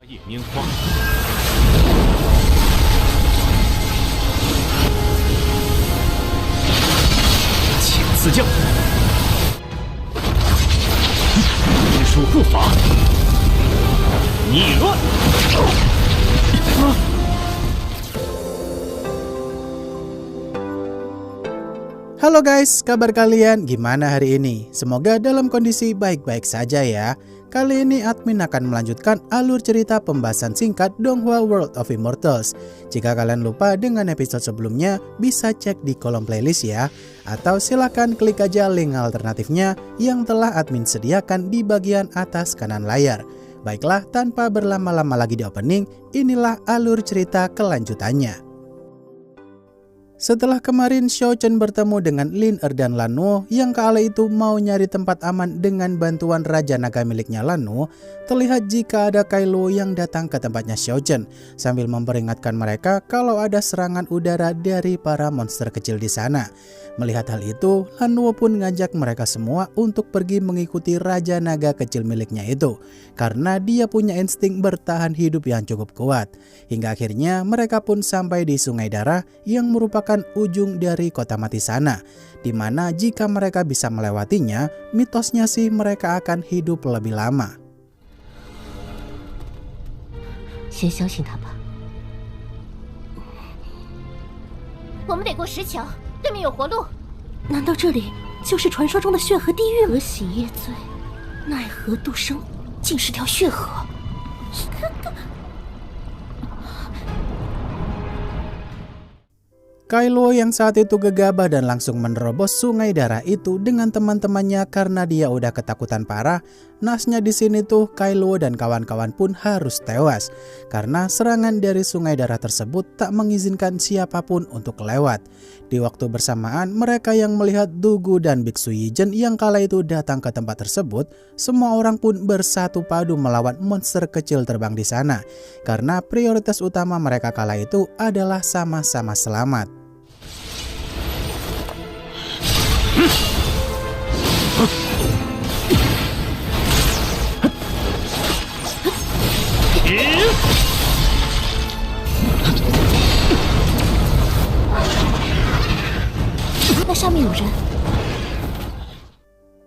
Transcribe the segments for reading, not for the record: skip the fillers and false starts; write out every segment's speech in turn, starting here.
野拈花，请赐教。阴术护法，逆乱。Halo guys, kabar kalian gimana hari ini? Semoga dalam kondisi baik-baik saja ya. Kali ini admin akan melanjutkan alur cerita pembahasan singkat Donghua World of Immortals. Jika kalian lupa dengan episode sebelumnya, bisa cek di kolom playlist ya. Atau silahkan klik aja link alternatifnya yang telah admin sediakan di bagian atas kanan layar. Baiklah, tanpa berlama-lama lagi di opening, inilah alur cerita kelanjutannya. Setelah kemarin Xiao Chen bertemu dengan Lin Er dan Lan Nuo yang kala itu mau nyari tempat aman dengan bantuan Raja Naga miliknya Lan Nuo, terlihat jika ada Kai Luo yang datang ke tempatnya Xiao Chen sambil memperingatkan mereka kalau ada serangan udara dari para monster kecil di sana. Melihat hal itu, Lan Nuo pun ngajak mereka semua untuk pergi mengikuti Raja Naga kecil miliknya itu karena dia punya insting bertahan hidup yang cukup kuat. Hingga akhirnya mereka pun sampai di Sungai Darah yang merupakan ujung dari kota mati sana, di mana jika mereka bisa melewatinya, mitosnya sih mereka akan hidup lebih lama. 先相信他吧。我们得过石桥，对面有活路。难道这里就是传说中的血河地狱？何喜夜醉，奈何渡生，竟是条血河。Kai Luo yang saat itu gegabah dan langsung menerobos Sungai Darah itu dengan teman-temannya karena dia udah ketakutan parah. Nasnya di sini tuh Kai Luo dan kawan-kawan pun harus tewas karena serangan dari Sungai Darah tersebut tak mengizinkan siapapun untuk lewat. Di waktu bersamaan, mereka yang melihat Dugu dan Biksu Yizhen yang kala itu datang ke tempat tersebut, semua orang pun bersatu padu melawan monster kecil terbang di sana karena prioritas utama mereka kala itu adalah sama-sama selamat.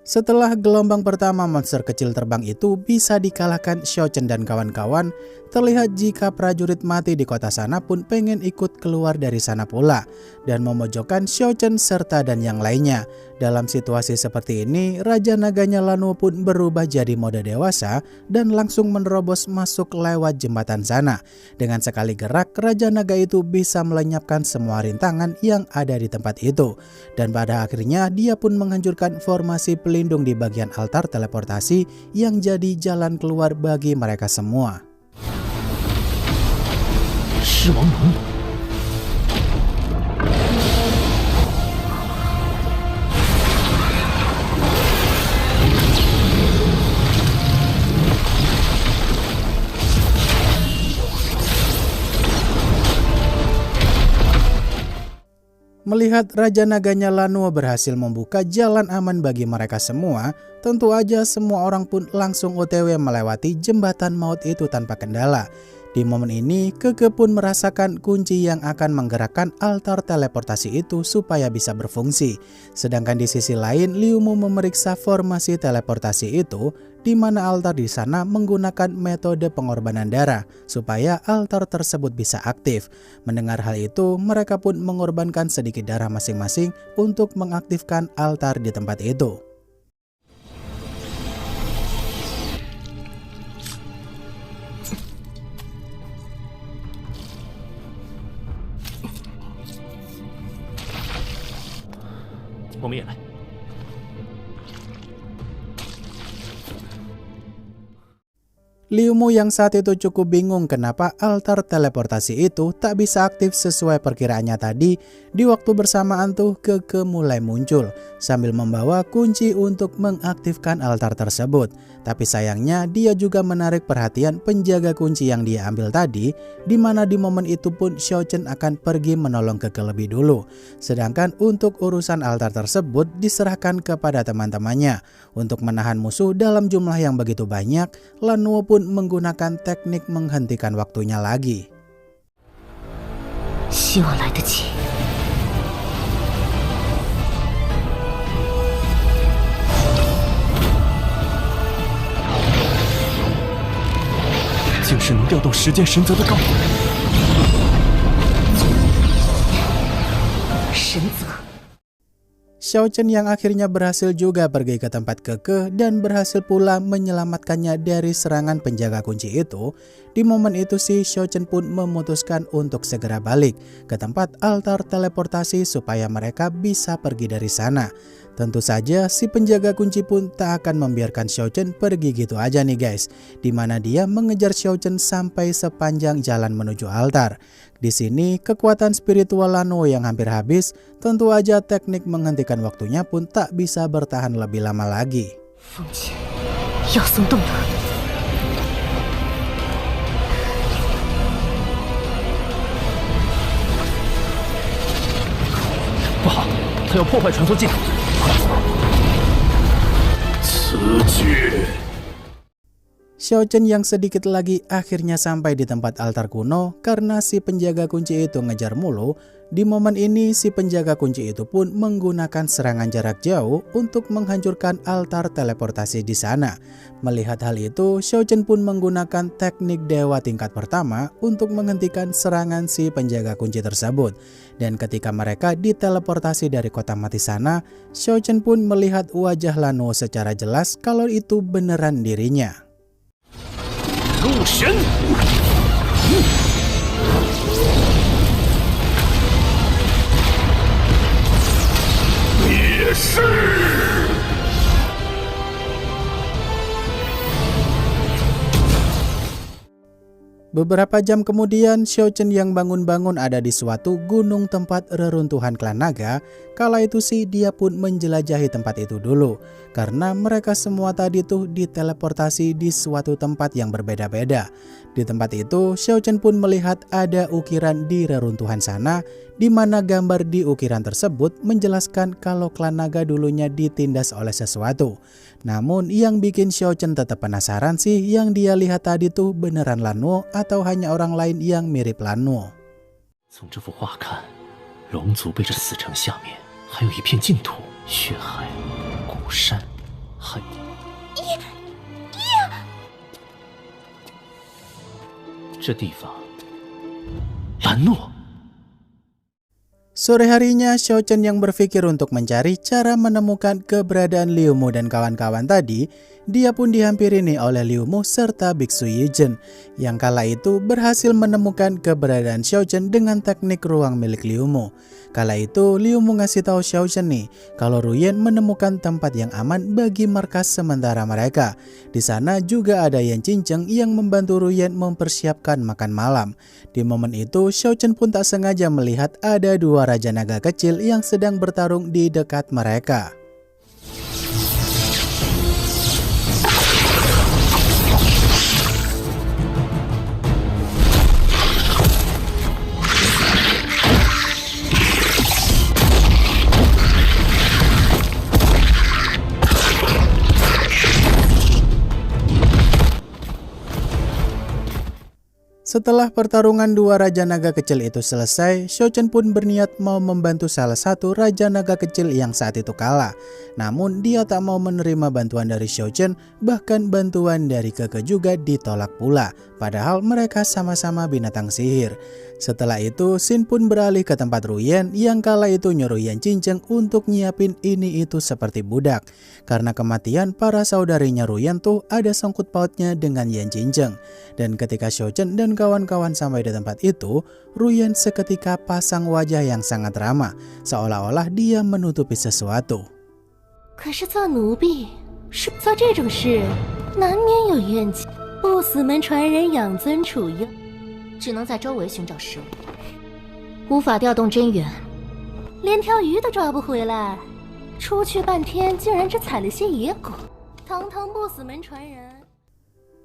Setelah gelombang pertama monster kecil terbang itu bisa dikalahkan Xiao Chen dan kawan-kawan, terlihat jika prajurit mati di kota sana pun pengen ikut keluar dari sana pula dan memojokkan Xiao Chen serta dan yang lainnya. Dalam situasi seperti ini, Raja Naganya Lan Nuo pun berubah jadi mode dewasa dan langsung menerobos masuk lewat jembatan sana. Dengan sekali gerak, Raja Naga itu bisa melenyapkan semua rintangan yang ada di tempat itu. Dan pada akhirnya dia pun menghancurkan formasi pelindung di bagian altar teleportasi yang jadi jalan keluar bagi mereka semua. 狮王龙。 Melihat Raja Naganya Lan Nuo berhasil membuka jalan aman bagi mereka semua, tentu aja semua orang pun langsung OTW melewati jembatan maut itu tanpa kendala. Di momen ini, Keke pun merasakan kunci yang akan menggerakkan altar teleportasi itu supaya bisa berfungsi. Sedangkan di sisi lain, Liu Mu memeriksa formasi teleportasi itu, di mana altar di sana menggunakan metode pengorbanan darah supaya altar tersebut bisa aktif. Mendengar hal itu, mereka pun mengorbankan sedikit darah masing-masing untuk mengaktifkan altar di tempat itu. Liu Mu yang saat itu cukup bingung kenapa altar teleportasi itu tak bisa aktif sesuai perkiraannya tadi. Di waktu bersamaan tuh Keke mulai muncul sambil membawa kunci untuk mengaktifkan altar tersebut. Tapi sayangnya dia juga menarik perhatian penjaga kunci yang dia ambil tadi, di mana di momen itu pun Xiao Chen akan pergi menolong Keke lebih dulu. Sedangkan untuk urusan altar tersebut diserahkan kepada teman-temannya. Untuk menahan musuh dalam jumlah yang begitu banyak, Lan Nuo pun pun menggunakan teknik menghentikan waktunya lagi. 希望来得及。 竟是能调动时间神则的高手。神则。 Xiao Chen yang akhirnya berhasil juga pergi ke tempat Keke dan berhasil pula menyelamatkannya dari serangan penjaga kunci itu. Di momen itu si Xiao Chen pun memutuskan untuk segera balik ke tempat altar teleportasi supaya mereka bisa pergi dari sana. Tentu saja si penjaga kunci pun tak akan membiarkan Xiao Chen pergi gitu aja nih guys, dimana dia mengejar Xiao Chen sampai sepanjang jalan menuju altar. Di sini kekuatan spiritual Lano yang hampir habis, tentu aja teknik menghentikan waktunya pun tak bisa bertahan lebih lama lagi. 风剑要松动了。 不好，他要破坏传送系统。此举。 Xiao Chen yang sedikit lagi akhirnya sampai di tempat altar kuno karena si penjaga kunci itu ngejar mulu. Di momen ini si penjaga kunci itu pun menggunakan serangan jarak jauh untuk menghancurkan altar teleportasi di sana. Melihat hal itu, Xiao Chen pun menggunakan teknik dewa tingkat pertama untuk menghentikan serangan si penjaga kunci tersebut. Dan ketika mereka diteleportasi dari kota mati sana, Xiao Chen pun melihat wajah Lano secara jelas kalau itu beneran dirinya. 入神。灭世。 Beberapa jam kemudian, Xiao Chen yang bangun-bangun ada di suatu gunung tempat reruntuhan klan naga. Kala itu sih dia pun menjelajahi tempat itu dulu, karena mereka semua tadi tuh diteleportasi di suatu tempat yang berbeda-beda. Di tempat itu, Xiao Chen pun melihat ada ukiran di reruntuhan sana, di mana gambar di ukiran tersebut menjelaskan kalau klan naga dulunya ditindas oleh sesuatu. Namun yang bikin Xiao Chen tetap penasaran sih, yang dia lihat tadi tuh beneran Lano atau hanya orang lain yang mirip Lano. 从这幅画看，龙族被这死城下面还有一片净土，血海、古山、汉宁。这地方，兰诺。 Sore harinya, Xiao Chen yang berpikir untuk mencari cara menemukan keberadaan Liu Mu dan kawan-kawan tadi, dia pun dihampiri nih oleh Liu Mu serta Biksu Yizhen, yang kala itu berhasil menemukan keberadaan Xiao Chen dengan teknik ruang milik Liu Mu. Kala itu, Liu Mu ngasih tahu Xiao Chen nih, kalau Ruyen menemukan tempat yang aman bagi markas sementara mereka. Di sana juga ada Yan Qingcheng yang membantu Ruyen mempersiapkan makan malam. Di momen itu, Xiao Chen pun tak sengaja melihat ada dua raja naga kecil yang sedang bertarung di dekat mereka. Setelah pertarungan dua raja naga kecil itu selesai, Xiao Chen pun berniat mau membantu salah satu raja naga kecil yang saat itu kalah. Namun dia tak mau menerima bantuan dari Xiao Chen, bahkan bantuan dari Keke juga ditolak pula. Padahal mereka sama-sama binatang sihir. Setelah itu, Xin pun beralih ke tempat Ruyen yang kala itu nyuruh Yan Qingcheng untuk nyiapin ini itu seperti budak. Karena kematian para saudarinya Ruyen tuh ada sangkut pautnya dengan Yan Qingcheng. Dan ketika Xiao Chen dan kawan-kawan sampai di tempat itu, Ruyen seketika pasang wajah yang sangat ramah, seolah-olah dia menutupi sesuatu. 可是做奴婢，是做这种事，难免有怨气。不死门传人养尊处优，只能在周围寻找食物，无法调动真元，连条鱼都抓不回来，出去半天竟然只采了些野果，堂堂不死门传人。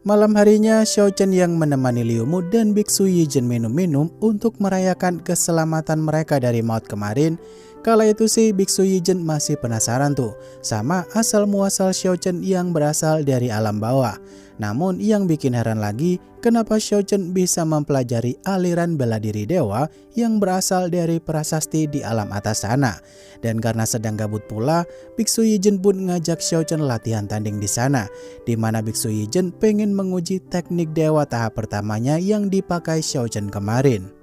Malam harinya, Xiao Chen yang menemani Liu Mu dan Biksu Yizhen minum-minum untuk merayakan keselamatan mereka dari maut kemarin. Kala itu sih Biksu Yizhen masih penasaran tuh sama asal muasal Xiao Chen yang berasal dari alam bawah. Namun yang bikin heran lagi, kenapa Xiao Chen bisa mempelajari aliran bela diri dewa yang berasal dari prasasti di alam atas sana. Dan karena sedang gabut pula, Biksu Yijin pun ngajak Xiao Chen latihan tanding di sana, di mana Biksu Yijin pengen menguji teknik dewa tahap pertamanya yang dipakai Xiao Chen kemarin.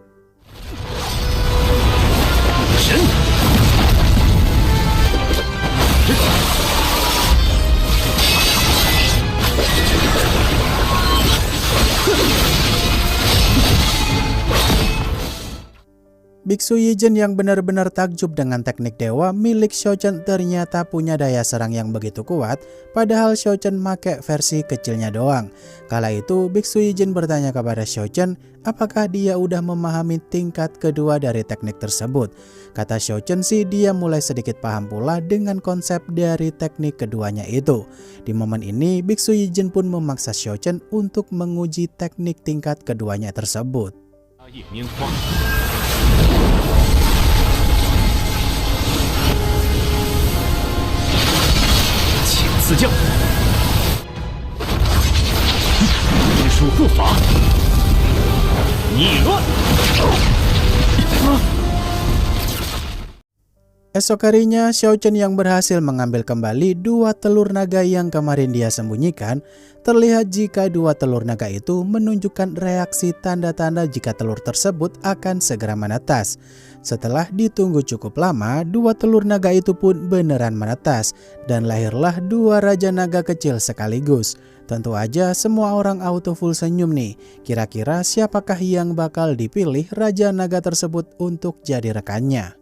Biksu Yijin yang benar-benar takjub dengan teknik dewa milik Xiao Chen ternyata punya daya serang yang begitu kuat, padahal Xiao Chen make versi kecilnya doang. Kala itu Biksu Yijin bertanya kepada Xiao Chen apakah dia udah memahami tingkat kedua dari teknik tersebut. Kata Xiao Chen sih dia mulai sedikit paham pula dengan konsep dari teknik keduanya itu. Di momen ini Biksu Yijin pun memaksa Xiao Chen untuk menguji teknik tingkat keduanya tersebut. Esok harinya, Xiao Chen yang berhasil mengambil kembali 2 telur naga yang kemarin dia sembunyikan. Terlihat jika 2 telur naga itu menunjukkan reaksi tanda-tanda jika telur tersebut akan segera menetas. Setelah ditunggu cukup lama, 2 telur naga itu pun beneran menetas dan lahirlah 2 raja naga kecil sekaligus. Tentu aja semua orang auto full senyum nih. Kira-kira siapakah yang bakal dipilih raja naga tersebut untuk jadi rekannya?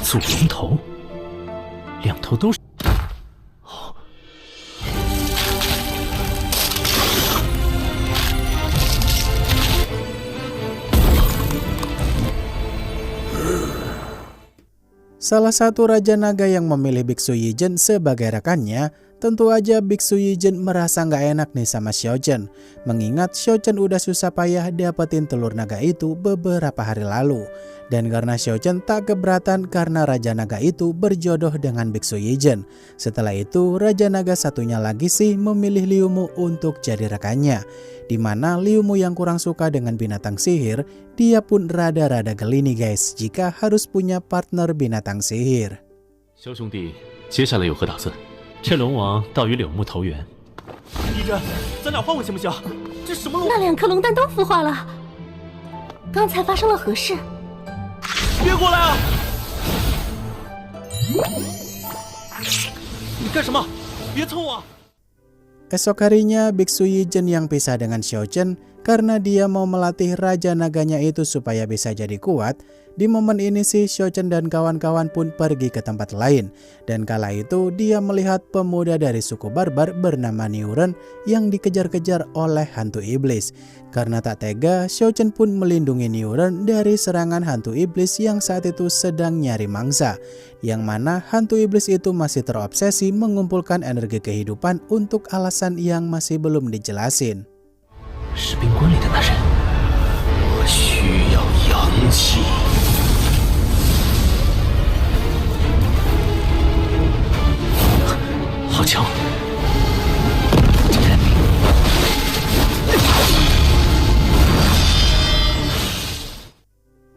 Zu龙头，2头都是。Salah satu raja naga yang memilih Biksu Yijin sebagai rekannya, tentu aja Biksu Yijin merasa nggak enak nih sama Xiao Chen. Mengingat Xiao Chen udah susah payah dapetin telur naga itu beberapa hari lalu. Dan karena Xiao Chen tak keberatan karena raja naga itu berjodoh dengan Biksu Yijin. Setelah itu raja naga satunya lagi sih memilih Liu Mu untuk jadi rekannya. Dimana Liu Mu yang kurang suka dengan binatang sihir, dia pun rada-rada geli nih guys jika harus punya partner binatang sihir. 萧兄弟，接下来有何打算？趁龙王到与柳木投缘。一真，咱俩换换行不行？这什么龙？那2颗龙蛋都孵化了，刚才发生了何事？别过来啊！你干什么？别蹭我！ Esok harinya Biksu Yijin yang pisah dengan Xiao Chen karena dia mau melatih raja naganya itu supaya bisa jadi kuat. Di momen ini sih Xiao Chen dan kawan-kawan pun pergi ke tempat lain. Dan kala itu dia melihat pemuda dari suku barbar bernama Niuren yang dikejar-kejar oleh hantu iblis. Karena tak tega, Xiao Chen pun melindungi Niuren dari serangan hantu iblis yang saat itu sedang nyari mangsa. Yang mana hantu iblis itu masih terobsesi mengumpulkan energi kehidupan untuk alasan yang masih belum dijelasin. 士兵官里的那人，我需要阳气。好强！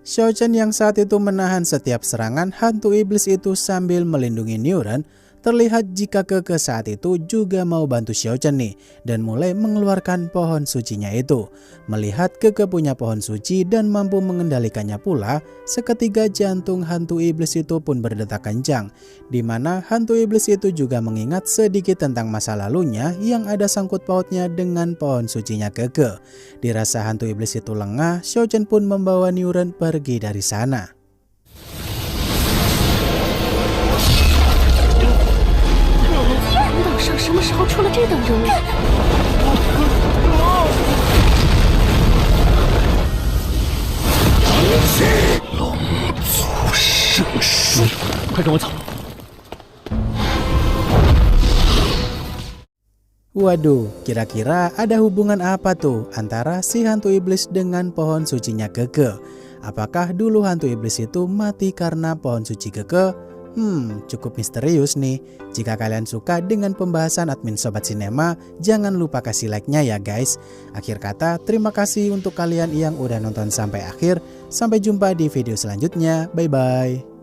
Xiao Chen yang saat itu menahan setiap serangan hantu iblis itu sambil melindungi Niuren. Terlihat jika Keke saat itu juga mau bantu Xiao Chen nih dan mulai mengeluarkan pohon sucinya itu. Melihat Keke punya pohon suci dan mampu mengendalikannya pula, seketika jantung hantu iblis itu pun berdetak kencang. Di mana hantu iblis itu juga mengingat sedikit tentang masa lalunya yang ada sangkut pautnya dengan pohon sucinya Keke. Dirasa hantu iblis itu lengah, Xiao Chen pun membawa Niuren pergi dari sana. 岛上什么时候出了这等人物？ 龙族圣书，快跟我走！ Waduh, kira-kira ada hubungan apa tuh antara si hantu iblis dengan pohon sucinya Keke? Apakah dulu hantu iblis itu mati karena pohon suci Keke? Cukup misterius nih. Jika kalian suka dengan pembahasan admin Sobat Sinema, jangan lupa kasih like-nya ya guys. Akhir kata, terima kasih untuk kalian yang udah nonton sampai akhir. Sampai jumpa di video selanjutnya. Bye-bye.